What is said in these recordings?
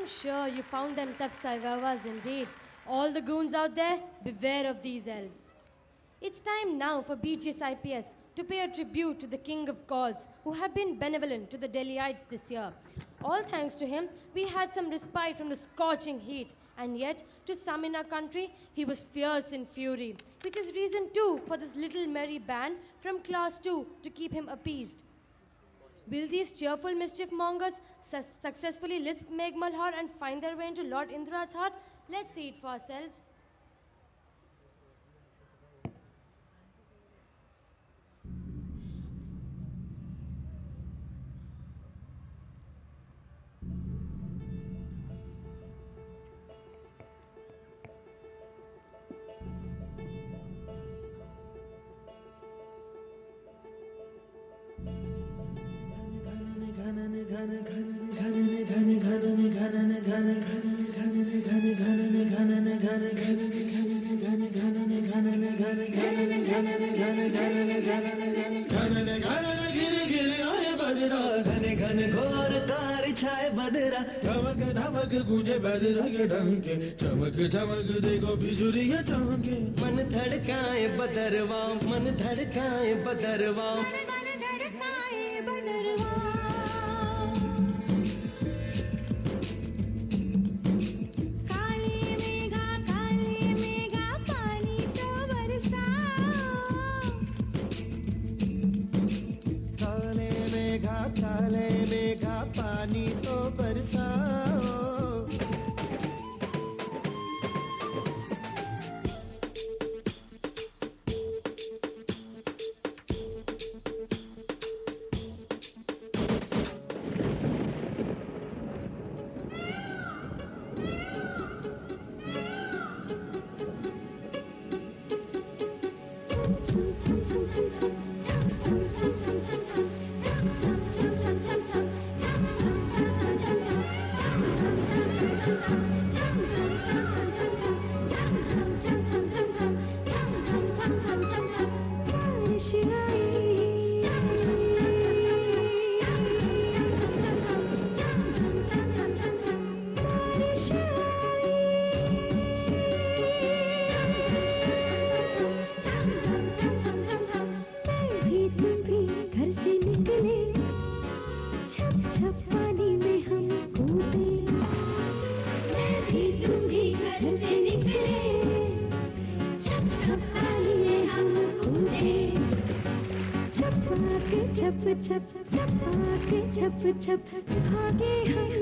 I'm sure you found them tough survivors indeed. All the goons out there, beware of these elves. It's time now for BGSIPS to pay a tribute to the King of Gods who have been benevolent to the Delhiites this year. All thanks to him, we had some respite from the scorching heat, and yet, to some in our country, he was fierce in fury, which is reason too for this little merry band from class 2 to keep him appeased. Will these cheerful mischief mongers successfully lisp Megh Malhar and find their way into Lord Indra's heart? Let's see it for ourselves. गूंजे बदरा के डंके चमक चमक देखो बिजुरिया चमके मन धड़काए बदरवा मन धड़काए बदरवा काले मेघा पानी तो बरसाओ छप भागे हम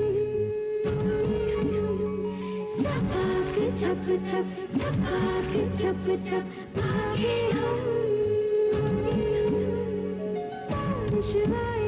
छप भागे हम शिवाय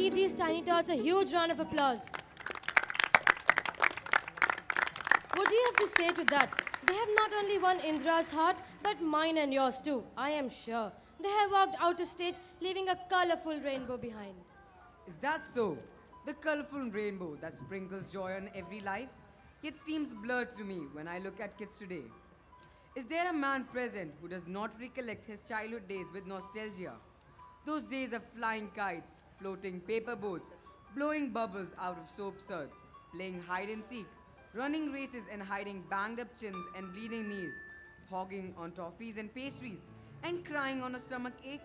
give these tiny tots a huge round of applause. What do you have to say to that? They have not only won Indra's heart, but mine and yours too, I am sure. They have walked out of stage, leaving a colorful rainbow behind. Is that so? The colorful rainbow that sprinkles joy on every life? Yet seems blurred to me when I look at kids today. Is there a man present who does not recollect his childhood days with nostalgia? Those days of flying kites, floating paper boats, blowing bubbles out of soap suds, playing hide and seek, running races and hiding banged up chins and bleeding knees, hogging on toffees and pastries, and crying on a stomach ache?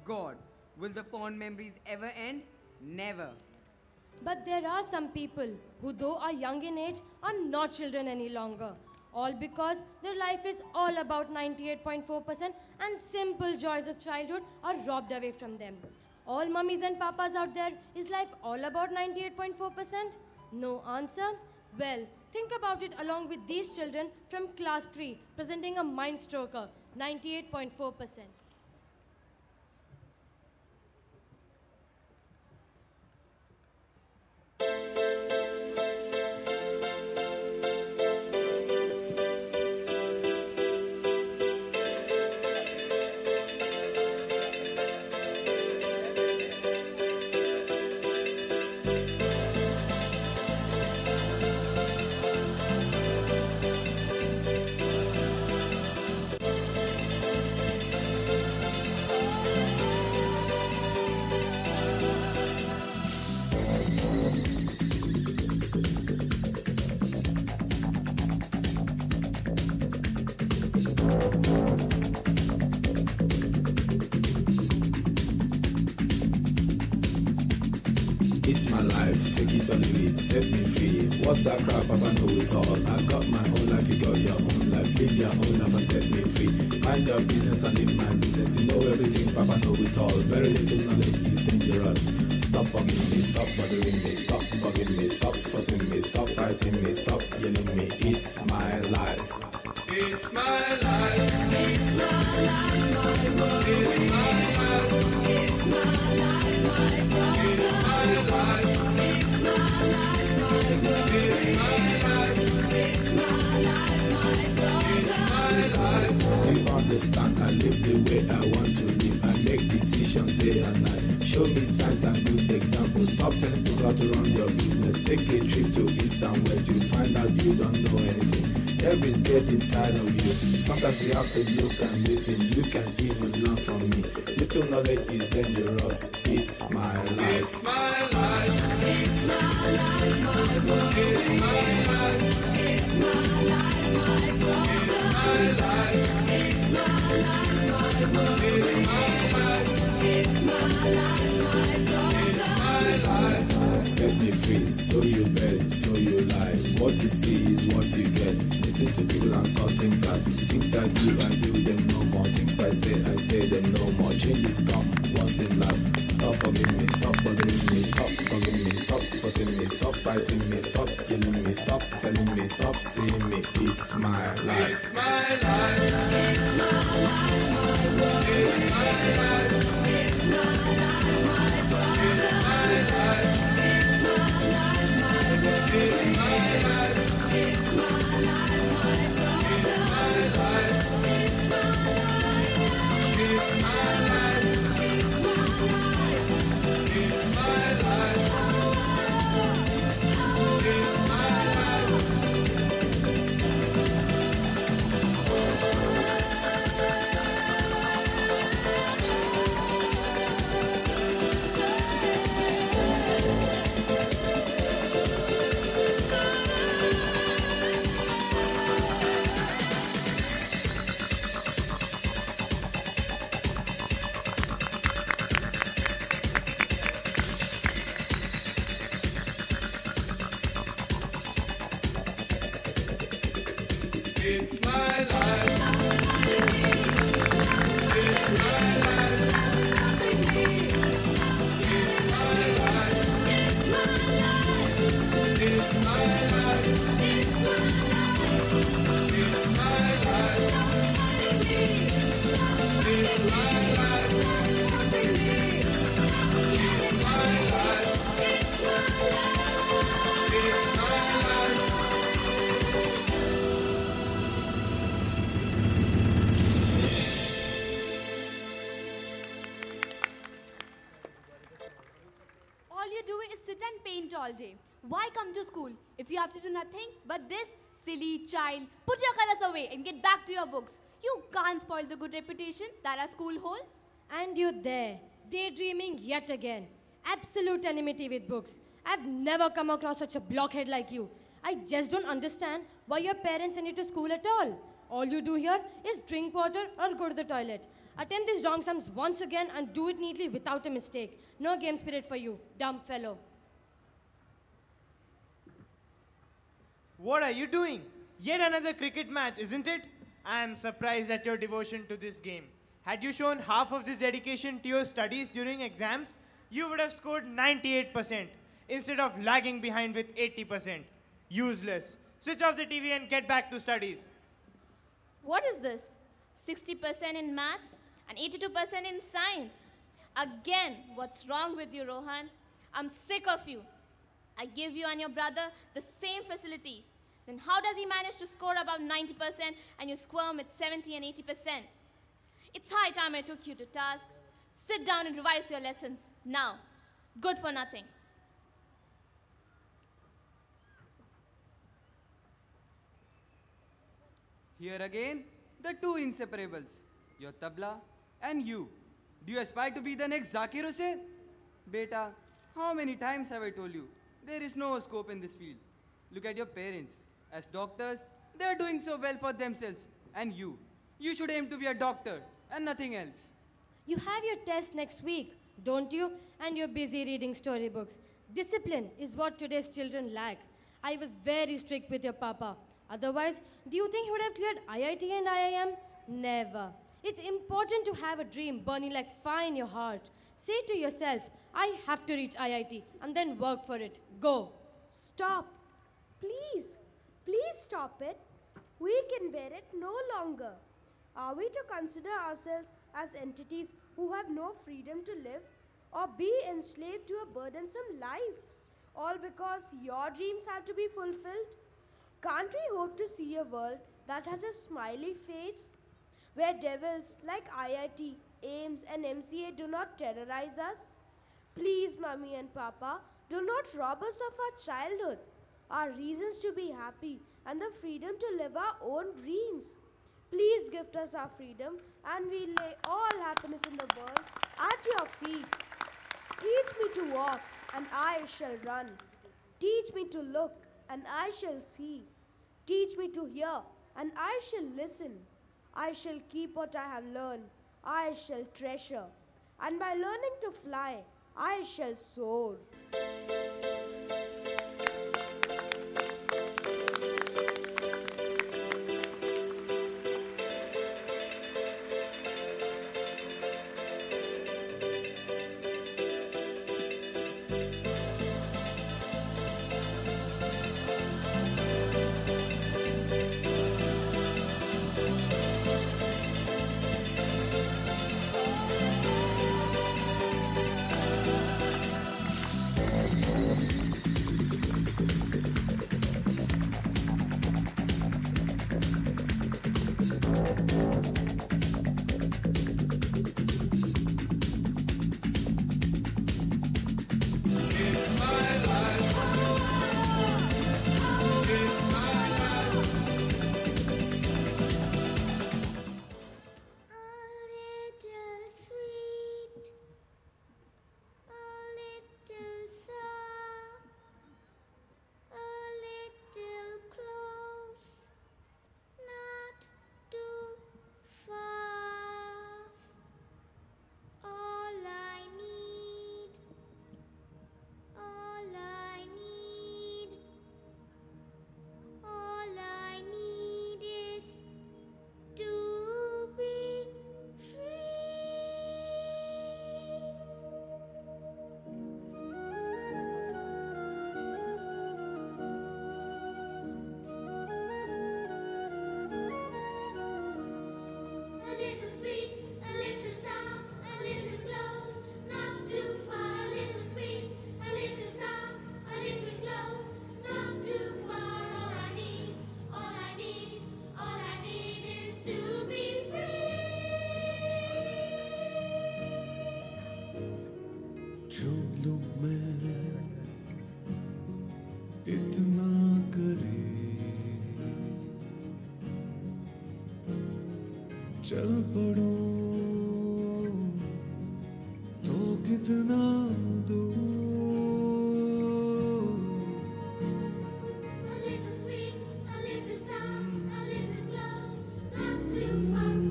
God, will the fond memories ever end? Never. But there are some people who, though are young in age, are not children any longer. All because their life is all about 98.4% and simple joys of childhood are robbed away from them. All mummies and papas out there, is life all about 98.4%? No answer? Well, think about it along with these children from class 3 presenting a mind stroker, 98.4%. It's my life, take it or leave it, set me free. What's that crap? Papa know it all. I got my own life, you got your own life. Live your own life and set me free. Mind your business and live my business. You know everything, Papa know it all. Very little knowledge is dangerous. Stop bugging me, stop bothering me, stop bugging me, stop fussing me, stop fighting me, stop yelling me. It's my life. It's my life. It's my life, my world. It's my life. It's my life, my world. It's my life. It's my life, my world. It's my life. It's my life, my world. It's my life. Do you understand? I live the way I want to live. I make decisions day and night. Show me signs and good examples. Stop telling people how to run your business. Take a trip to east and west. You find out you don't know anything. Everybody's getting tired of you. Sometimes you have to look and listen. You can even learn from me. Little knowledge is dangerous. It's my life. It's my life. It's my life, my world. It's my life. It's my life, my world. It's my life. It's my life, my world. It's my life. It's my life, my world. It's my life. Set me free, so you bet, so you lie. What you see is what you get. Listen to people and saw things I do them no more. Things I say them no more. Changes come once in life. Stop bugging me, stop bothering me, stop bugging me, stop fussing me, stop fighting me, stop yelling me, stop telling me, stop seeing me. It's my life. It's my life. It's my life, my world. It's my life. It's my life, my world. It's my life. It's my life, my world. It's my life. It's my life, my world. It's my life. It's my life. It's my life. It's my life. It's my life. It's my life. It's my life. It's my life. It's my life. It's my life. It's my life. It's my life. do is sit and paint all day. Why come to school if you have to do nothing but this? Silly child, put your colors away and get back to your books. You can't spoil the good reputation that our school holds. And you're there, daydreaming yet again. Absolute enmity with books. I've never come across such a blockhead like you. I just don't understand why your parents send you to school at all. All you do here is drink water or go to the toilet. Attempt these wrong sums once again and do it neatly without a mistake. No game spirit for you, dumb fellow. What are you doing? Yet another cricket match, isn't it? I am surprised at your devotion to this game. Had you shown half of this dedication to your studies during exams, you would have scored 98% instead of lagging behind with 80%. Useless. Switch off the TV and get back to studies. What is this? 60% in maths and 82% in science. Again, what's wrong with you, Rohan? I'm sick of you. I give you and your brother the same facilities. Then how does he manage to score above 90% and you squirm with 70 and 80%? It's high time I took you to task. Sit down and revise your lessons now. Good for nothing. Here again, the two inseparables, your tabla and you. Do you aspire to be the next Zakir Hussain? Beta, how many times have I told you, there is no scope in this field. Look at your parents. As doctors, they are doing so well for themselves. And you should aim to be a doctor and nothing else. You have your test next week, don't you? And you're busy reading storybooks. Discipline is what today's children lack. I was very strict with your papa. Otherwise, do you think he would have cleared IIT and IIM? Never. It's important to have a dream burning like fire in your heart. Say to yourself, I have to reach IIT and then work for it. Go. Stop. Please. Please stop it. We can bear it no longer. Are we to consider ourselves as entities who have no freedom to live or be enslaved to a burdensome life? All because your dreams have to be fulfilled? Can't we hope to see a world that has a smiley face, where devils like IIT, AIMS and MCA do not terrorize us? Please, Mummy and Papa, do not rob us of our childhood, our reasons to be happy and the freedom to live our own dreams. Please gift us our freedom and we lay all happiness in the world at your feet. Teach me to walk and I shall run. Teach me to look and I shall see. Teach me to hear and I shall listen. I shall keep what I have learned. I shall treasure. And by learning to fly, I shall soar. झूलूं मैं चल पड़ो तो कितना दूर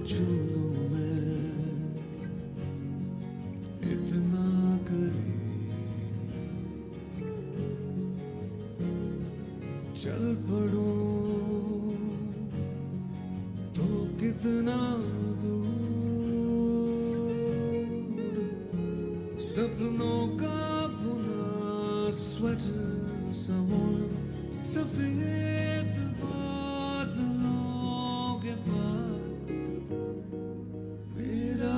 छू लूं मैं इतना करीब चल पड़ो तो कितना दूर सपनों का बुना स्वेटर समोर सफेद बादलों के पार मेरा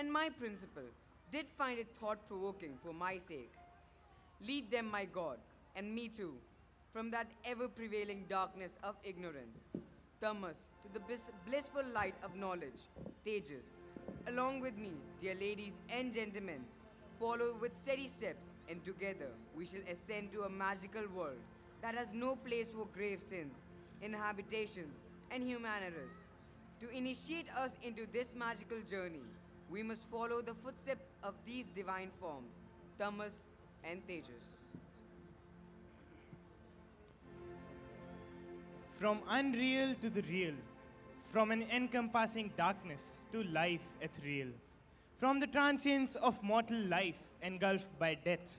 and my principal did find it thought-provoking for my sake. Lead them, my God, and me too, from that ever-prevailing darkness of ignorance. Tamas, to the blissful light of knowledge, Tejas. Along with me, dear ladies and gentlemen, follow with steady steps, and together we shall ascend to a magical world that has no place for grave sins, inhabitations, and human errors. To initiate us into this magical journey, we must follow the footsteps of these divine forms, Tamas and Tejas. From unreal to the real, from an encompassing darkness to life ethereal, from the transience of mortal life engulfed by death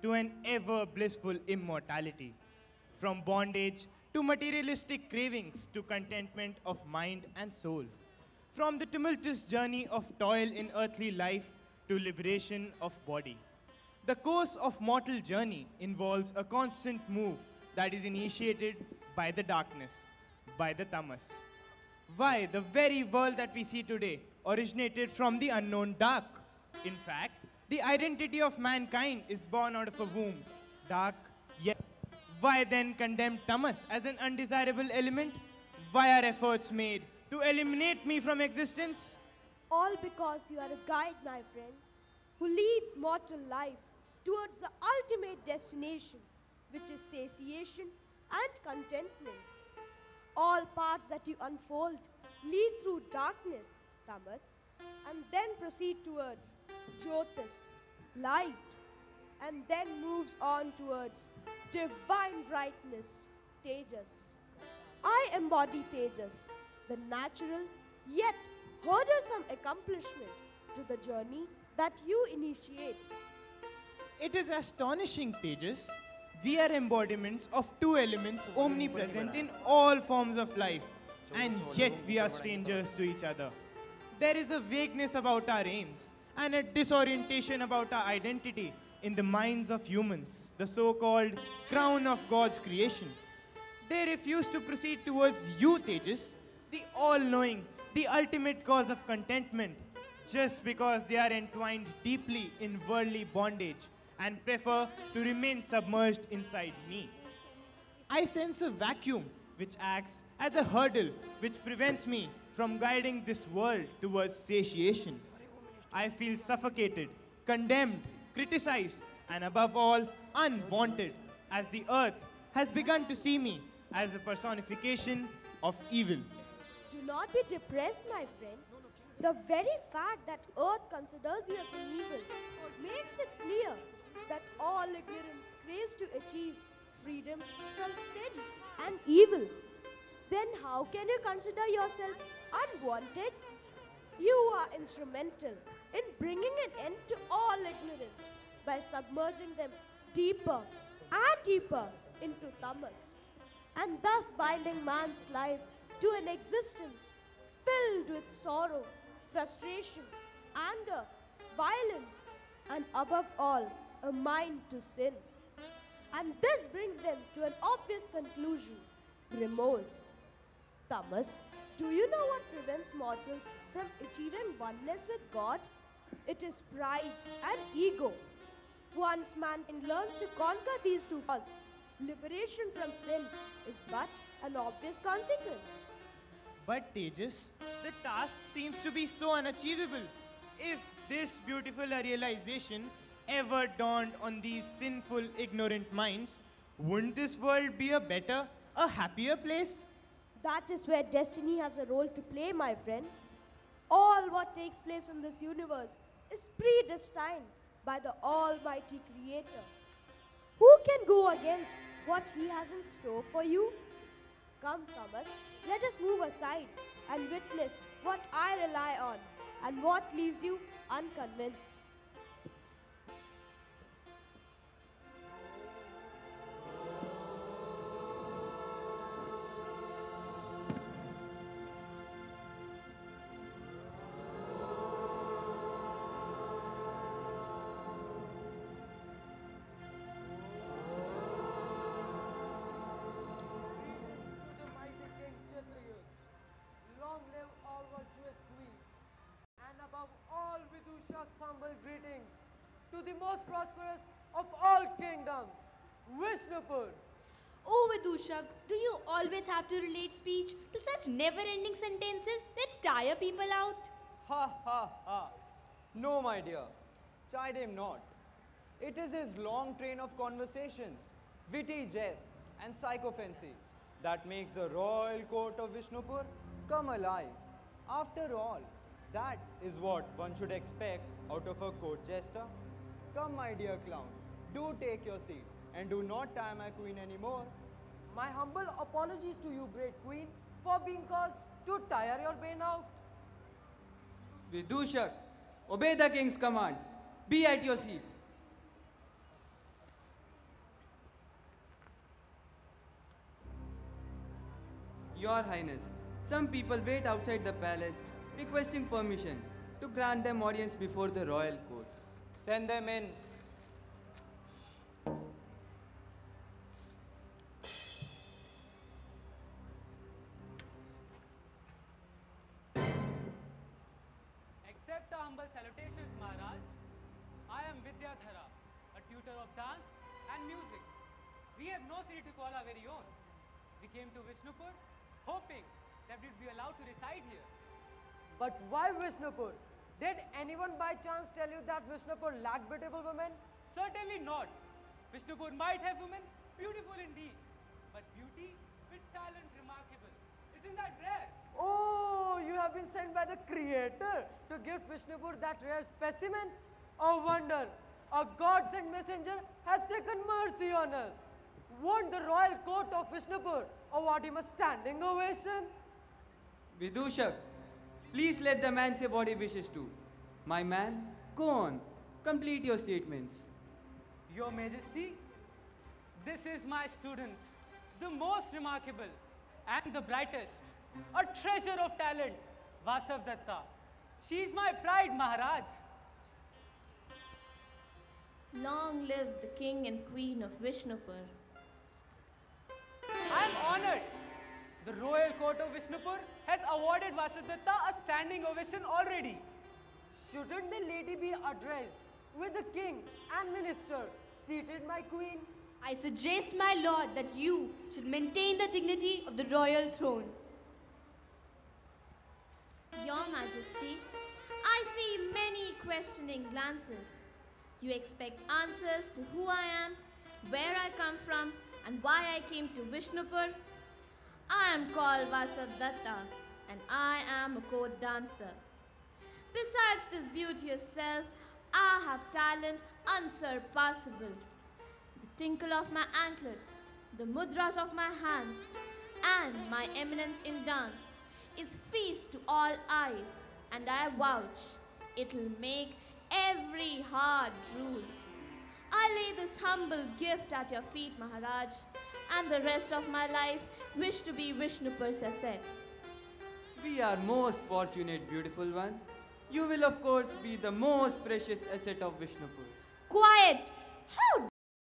to an ever blissful immortality, from bondage to materialistic cravings to contentment of mind and soul, from the tumultuous journey of toil in earthly life to liberation of body. The course of mortal journey involves a constant move that is initiated by the darkness, by the tamas. Why, the very world that we see today originated from the unknown dark. In fact, the identity of mankind is born out of a womb, dark yet. Why then condemn tamas as an undesirable element? Why are efforts made to eliminate me from existence? All because you are a guide, my friend, who leads mortal life towards the ultimate destination, which is satiation and contentment. All paths that you unfold lead through darkness, tamas, and then proceed towards jyotis, light, and then moves on towards divine brightness, tejas. I embody tejas, the natural yet hurdlesome accomplishment to the journey that you initiate. It is astonishing, Tejas. We are embodiments of two elements omnipresent in all forms of life, and yet we are strangers to each other. There is a vagueness about our aims and a disorientation about our identity, in the minds of humans, the so-called crown of God's creation. They refuse to proceed towards you, Tejas, the all-knowing, the ultimate cause of contentment, just because they are entwined deeply in worldly bondage and prefer to remain submerged inside me. I sense a vacuum which acts as a hurdle which prevents me from guiding this world towards satiation. I feel suffocated, condemned, criticized, and above all, unwanted, as the earth has begun to see me as a personification of evil. Do not be depressed, my friend. The very fact that Earth considers you as an evil makes it clear that all ignorance craves to achieve freedom from sin and evil. Then how can you consider yourself unwanted? You are instrumental in bringing an end to all ignorance by submerging them deeper and deeper into tamas, and thus binding man's life to an existence filled with sorrow, frustration, anger, violence, and above all, a mind to sin. And this brings them to an obvious conclusion: remorse. Tamas, do you know what prevents mortals from achieving oneness with God? It is pride and ego. Once man learns to conquer these two causes, liberation from sin is but an obvious consequence. But Tejas, the task seems to be so unachievable. If this beautiful realization ever dawned on these sinful, ignorant minds, wouldn't this world be a better, a happier place? That is where destiny has a role to play, my friend. All what takes place in this universe is predestined by the Almighty Creator. Who can go against what He has in store for you? Come, Thomas, let us move aside and witness what I rely on and what leaves you unconvinced. Long live all virtuous queen, and above all Vidushak's humble greetings to the most prosperous of all kingdoms, Vishnupur. Oh, Vidushak, do you always have to relate speech to such never-ending sentences that tire people out? Ha ha ha. No, my dear. Chide him not. It is his long train of conversations, witty jest, and sycophancy that makes the royal court of Vishnupur come alive. After all, that is what one should expect out of a court jester. Come, my dear clown, do take your seat and do not tire my queen anymore. My humble apologies to you, great queen, for being caused to tire your brain out. Vidushak, obey the king's command. Be at your seat. Your Highness, some people wait outside the palace requesting permission to grant them audience before the royal court. Send them in. Accept our humble salutations, Maharaj. I am Vidyadhara, a tutor of dance and music. We have no city to call our very own. We came to Vishnupur hoping that we'd be allowed to reside here. But why Vishnupur? Did anyone by chance tell you that Vishnupur lacked beautiful women? Certainly not. Vishnupur might have women, beautiful indeed. But beauty with talent remarkable. Isn't that rare? Oh, you have been sent by the Creator to give Vishnupur that rare specimen? Oh wonder, a God-sent messenger has taken mercy on us. Won't the royal court of Vishnupur award him a standing ovation? Vidushak, please let the man say what he wishes to. My man, go on. Complete your statements. Your Majesty, this is my student, the most remarkable and the brightest, a treasure of talent, Vasav Datta. She is my pride, Maharaj. Long live the king and queen of Vishnupur. I am honored. The royal court of Vishnupur has awarded Vasudetta a standing ovation already. Shouldn't the lady be addressed with the king and minister seated, my queen? I suggest, my lord, that you should maintain the dignity of the royal throne. Your Majesty, I see many questioning glances. You expect answers to who I am, where I come from, and why I came to Vishnupur. I am called Vasudetta, and I am a court dancer. Besides this beauteous self, I have talent unsurpassable. The tinkle of my anklets, the mudras of my hands, and my eminence in dance is feast to all eyes, and I vouch it'll make every heart drool. I lay this humble gift at your feet, Maharaj, and the rest of my life wish to be Vishnupur's asset. We are most fortunate, beautiful one. You will of course be the most precious asset of Vishnupur. Quiet! How